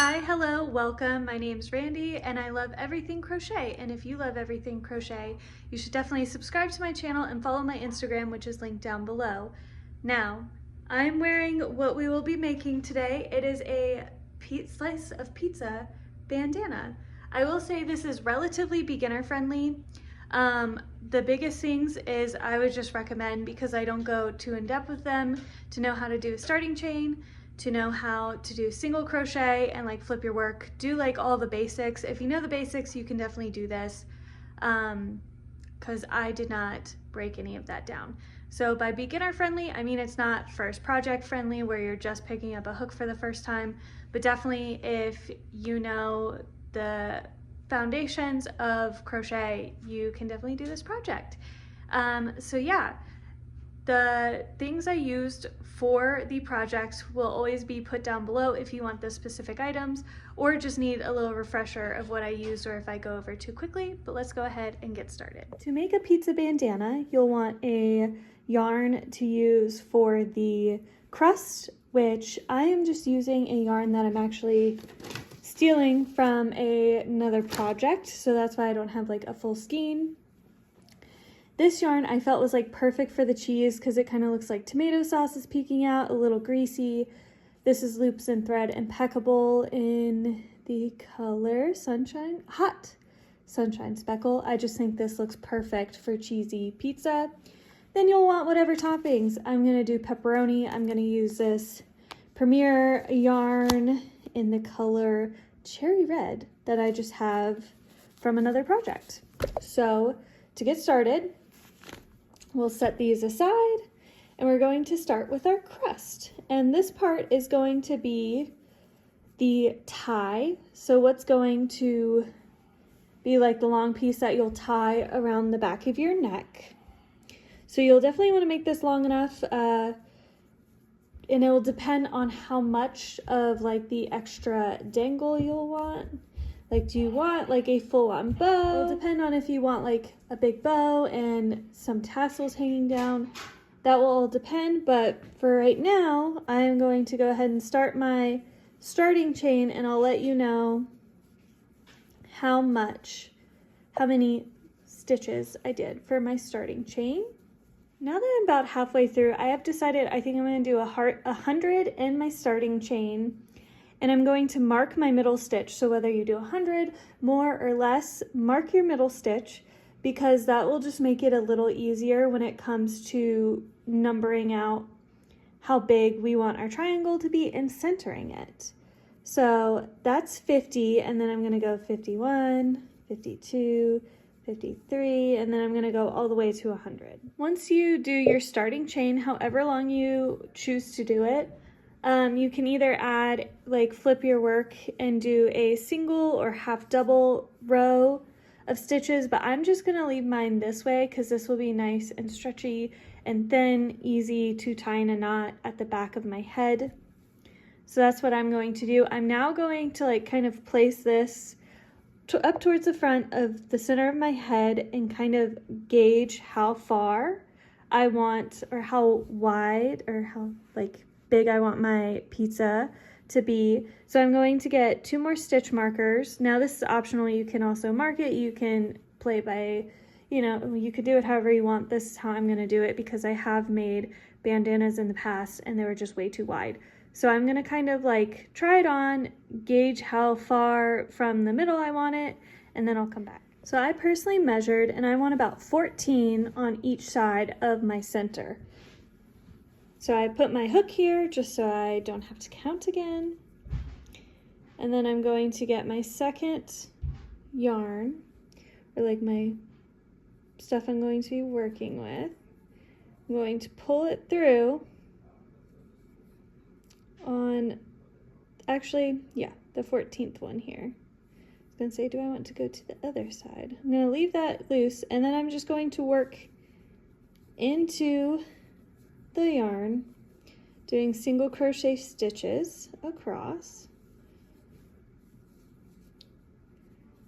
Hi, hello, welcome. My name's Randy and I love everything crochet. And if you love everything crochet, you should definitely subscribe to my channel and follow my Instagram, which is linked down below. Now, I'm wearing what we will be making today. It is a slice of pizza bandana. I will say this is relatively beginner friendly. The biggest things is I would just recommend, because I don't go too in depth with them, to know how to do a starting chain, to know how to do single crochet and like flip your work, do like all the basics. If you know the basics, you can definitely do this, because I did not break any of that down. So by beginner friendly, I mean it's not first project friendly where you're just picking up a hook for the first time, but definitely if you know the foundations of crochet, you can definitely do this project. So yeah. The things I used for the project will always be put down below if you want the specific items or just need a little refresher of what I used or if I go over too quickly, but let's go ahead and get started. To make a pizza bandana, you'll want a yarn to use for the crust, which I am just using a yarn that I'm actually stealing from another project, so that's why I don't have like a full skein. This yarn I felt was like perfect for the cheese because it kind of looks like tomato sauce is peeking out, a little greasy. This is Loops and Thread Impeccable in the color Sunshine, Hot Sunshine Speckle. I just think this looks perfect for cheesy pizza. Then you'll want whatever toppings. I'm gonna do pepperoni. I'm gonna use this Premier yarn in the color Cherry Red that I just have from another project. So to get started, we'll set these aside and we're going to start with our crust. And this part is going to be the tie. So what's going to be like the long piece that you'll tie around the back of your neck. So you'll definitely want to make this long enough, and it will depend on how much of like the extra dangle you'll want. Like, do you want like a full-on bow? It'll depend on if you want like a big bow and some tassels hanging down. That will all depend, but for right now, I am going to go ahead and start my starting chain and I'll let you know how many stitches I did for my starting chain. Now that I'm about halfway through, I have decided I think I'm going to do 100 in my starting chain. And I'm going to mark my middle stitch. So whether you do 100, more or less, mark your middle stitch because that will just make it a little easier when it comes to numbering out how big we want our triangle to be and centering it. So that's 50, and then I'm gonna go 51, 52, 53, and then I'm gonna go all the way to 100. Once you do your starting chain, however long you choose to do it, you can either add, like flip your work and do a single or half double row of stitches, but I'm just gonna leave mine this way because this will be nice and stretchy and thin, easy to tie in a knot at the back of my head. So that's what I'm going to do. I'm now going to like kind of place this up towards the front of the center of my head and kind of gauge how far I want, or how wide or how like big I want my pizza to be. So I'm going to get 2 more stitch markers. Now this is optional, you can also mark it, you can play by, you know, you could do it however you want. This is how I'm gonna do it because I have made bandanas in the past and they were just way too wide. So I'm gonna kind of like try it on, gauge how far from the middle I want it, and then I'll come back. So I personally measured and I want about 14 on each side of my center. So I put my hook here just so I don't have to count again. And then I'm going to get my second yarn, or like my stuff I'm going to be working with. I'm going to pull it through on, actually, yeah, the 14th one here. I was gonna say, do I want to go to the other side? I'm gonna leave that loose and then I'm just going to work into the yarn, doing single crochet stitches across.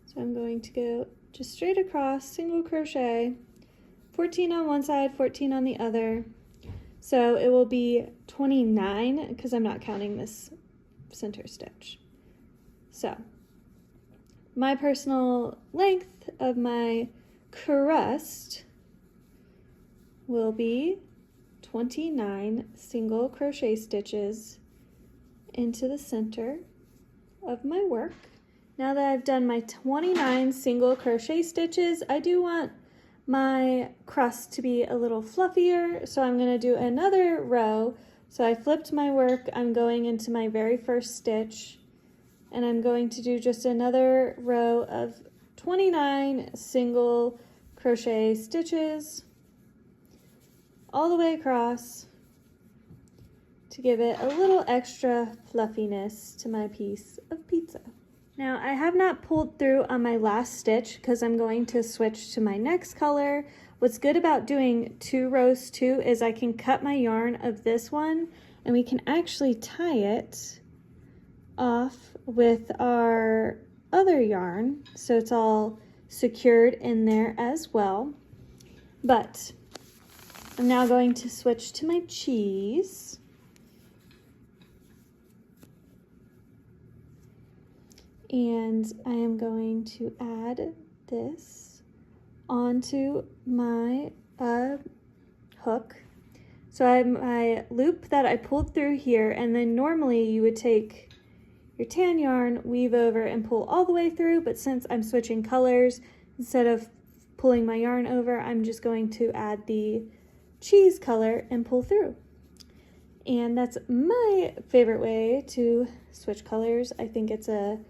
So I'm going to go just straight across, single crochet, 14 on one side, 14 on the other. So it will be 29 because I'm not counting this center stitch. So my personal length of my crust will be 29 single crochet stitches into the center of my work. Now that I've done my 29 single crochet stitches, I do want my crust to be a little fluffier, so I'm going to do another row. So I flipped my work, I'm going into my very first stitch, and I'm going to do just another row of 29 single crochet stitches all the way across to give it a little extra fluffiness to my piece of pizza. Now I have not pulled through on my last stitch because I'm going to switch to my next color. What's good about doing 2 rows too is I can cut my yarn of this one and we can actually tie it off with our other yarn so it's all secured in there as well. But I'm now going to switch to my cheese. And I am going to add this onto my hook. So I have my loop that I pulled through here, and then normally you would take your tan yarn, weave over, and pull all the way through, but since I'm switching colors, instead of pulling my yarn over, I'm just going to add the cheese color and pull through. And that's my favorite way to switch colors. I think it's a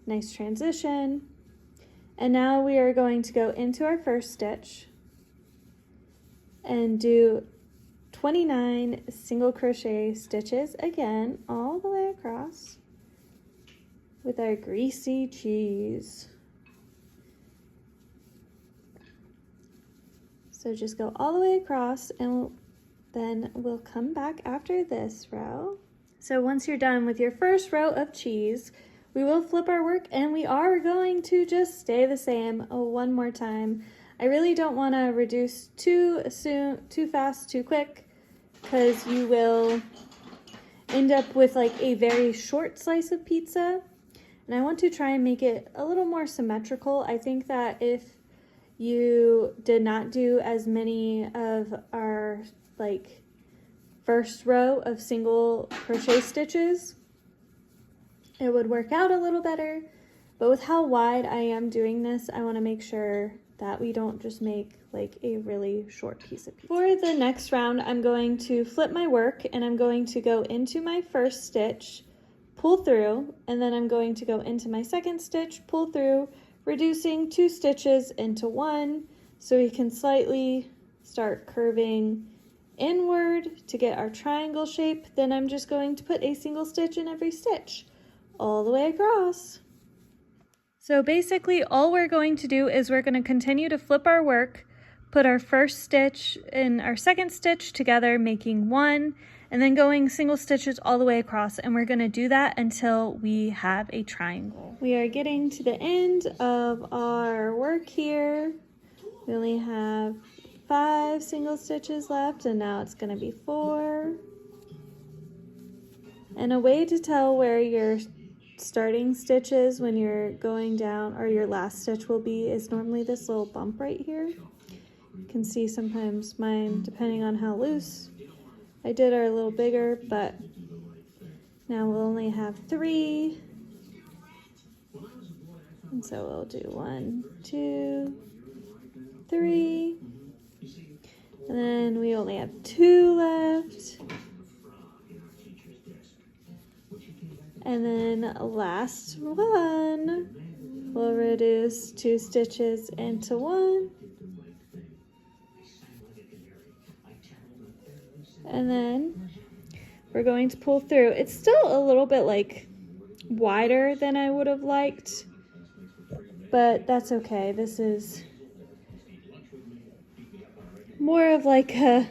nice transition. And now we are going to go into our first stitch and do 29 single crochet stitches again all the way across with our greasy cheese. So just go all the way across, and then we'll come back after this row. So once you're done with your first row of cheese, we will flip our work, and we are going to just stay the same one more time. I really don't want to reduce too soon, too fast, too quick, because you will end up with like a very short slice of pizza. And I want to try and make it a little more symmetrical. I think that if you did not do as many of our like first row of single crochet stitches, it would work out a little better. But with how wide I am doing this, I want to make sure that we don't just make like a really short piece of pizza. For the next round, I'm going to flip my work, and I'm going to go into my first stitch, pull through, and then I'm going to go into my second stitch, pull through, reducing 2 stitches into 1 so we can slightly start curving inward to get our triangle shape. Then I'm just going to put a single stitch in every stitch all the way across. So basically all we're going to do is we're going to continue to flip our work, put our first stitch and our second stitch together, making 1, and then going single stitches all the way across, and we're going to do that until we have a triangle. We are getting to the end of our work here. We only have 5 single stitches left, and now it's going to be 4. And a way to tell where your starting stitches when you're going down, or your last stitch will be, is normally this little bump right here. You can see sometimes mine, depending on how loose I did, are a little bigger, but now we'll only have 3. And so we'll do 1, 2, 3. And then we only have 2 left. And then last one, we'll reduce 2 stitches into 1. And then we're going to pull through. It's still a little bit like wider than I would have liked, but that's okay. This is more of like a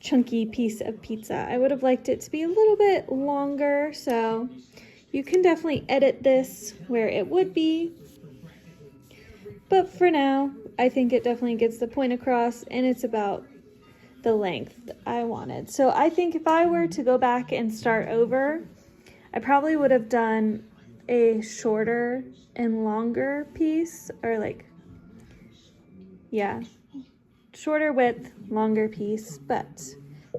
chunky piece of pizza. I would have liked it to be a little bit longer, so you can definitely edit this where it would be. But for now, I think it definitely gets the point across, and it's about the length I wanted. So I think if I were to go back and start over, I probably would have done a shorter and longer piece, or like, yeah, shorter width, longer piece, but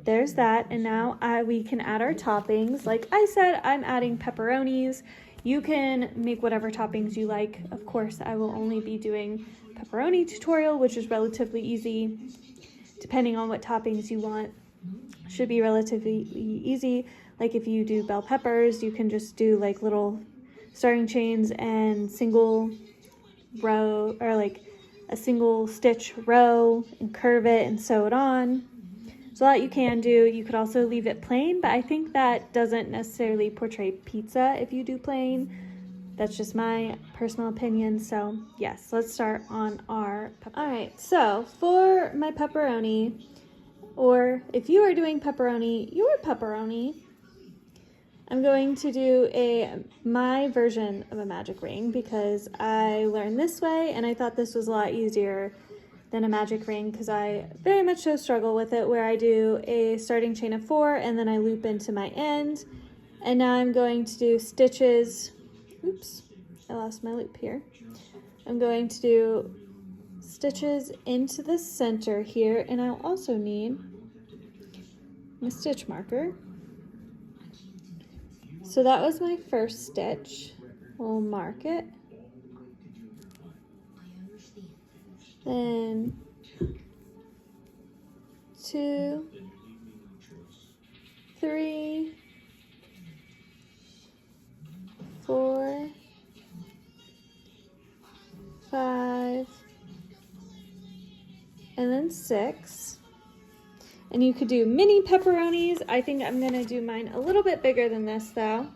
there's that. And now we can add our toppings. Like I said, I'm adding pepperonis. You can make whatever toppings you like. Of course, I will only be doing pepperoni tutorial, which is relatively easy. Depending on what toppings you want, should be relatively easy. Like if you do bell peppers, you can just do like little starting chains and single row, or like a single stitch row, and curve it and sew it on. So that you can do. You could also leave it plain, but I think that doesn't necessarily portray pizza if you do plain. That's just my personal opinion. So yes, let's start on our pepperoni. All right, so for my pepperoni, or if you are doing pepperoni, your pepperoni, I'm going to do my version of a magic ring because I learned this way and I thought this was a lot easier than a magic ring because I very much so struggle with it, where I do a starting chain of 4 and then I loop into my end. And now I'm going to do stitches. Oops, I lost my loop here. I'm going to do stitches into the center here, and I'll also need my stitch marker. So that was my first stitch. We'll mark it. Then 2, 3, 4, 5, and then 6. And you could do mini pepperonis. I think I'm gonna do mine a little bit bigger than this though.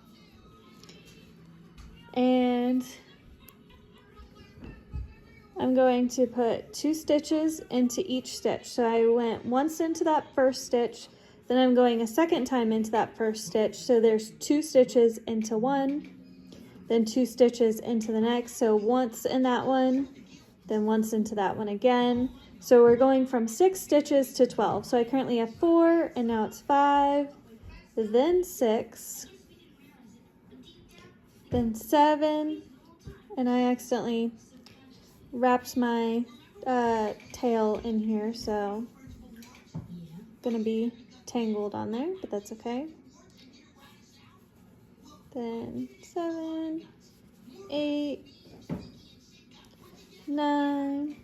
And I'm going to put 2 stitches into each stitch. So I went once into that first stitch, then I'm going a second time into that first stitch. So there's 2 stitches into one, then 2 stitches into the next. So once in that one, then once into that one again. So we're going from 6 stitches to 12. So I currently have 4, and now it's 5, then 6, then 7, and I accidentally wrapped my tail in here, so gonna be tangled on there, but that's okay. Then 7, 8, 9,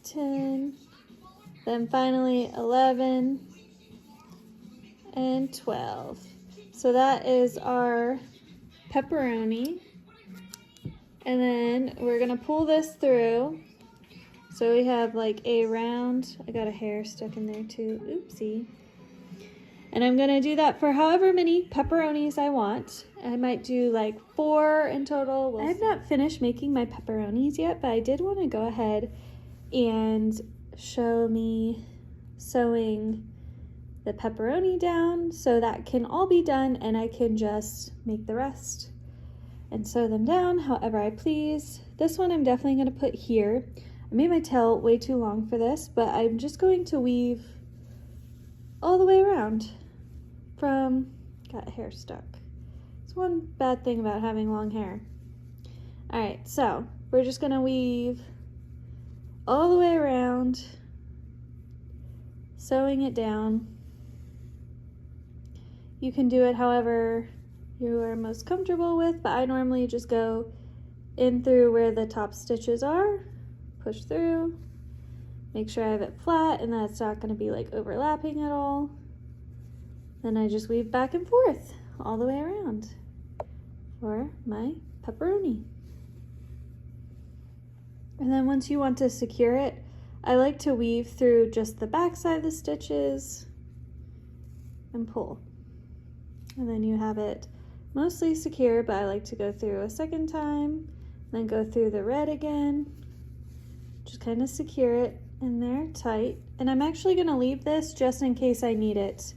10, then finally 11 and 12. So that is our pepperoni. And then we're gonna pull this through. So we have like a round, I got a hair stuck in there too, oopsie. And I'm gonna do that for however many pepperonis I want. I might do like 4 in total. I have not finished making my pepperonis yet, but I did wanna go ahead and show me sewing the pepperoni down so that can all be done and I can just make the rest and sew them down however I please. This one I'm definitely going to put here. I made my tail way too long for this, but I'm just going to weave all the way around from, got hair stuck. It's one bad thing about having long hair. All right, so we're just going to weave all the way around, sewing it down. You can do it however you are most comfortable with, but I normally just go in through where the top stitches are, push through, make sure I have it flat and that it's not going to be like overlapping at all. Then I just weave back and forth all the way around for my pepperoni. And then once you want to secure it, I like to weave through just the back side of the stitches and pull. And then you have it mostly secure, but I like to go through a second time, then go through the red again, just kind of secure it in there tight. And I'm actually going to leave this just in case I need it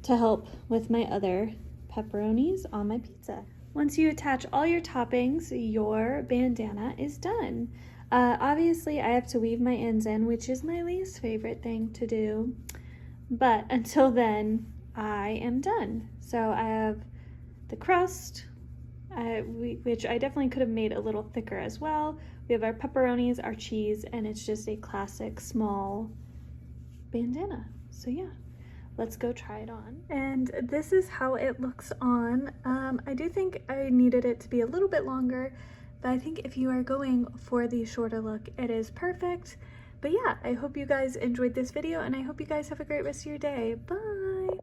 to help with my other pepperonis on my pizza. Once you attach all your toppings, your bandana is done. Obviously, I have to weave my ends in, which is my least favorite thing to do. But until then, I am done. So I have the crust, which I definitely could have made a little thicker as well. We have our pepperonis, our cheese, and it's just a classic small bandana. So yeah, let's go try it on. And this is how it looks on. I do think I needed it to be a little bit longer, but I think if you are going for the shorter look, it is perfect. But yeah, I hope you guys enjoyed this video, and I hope you guys have a great rest of your day. Bye!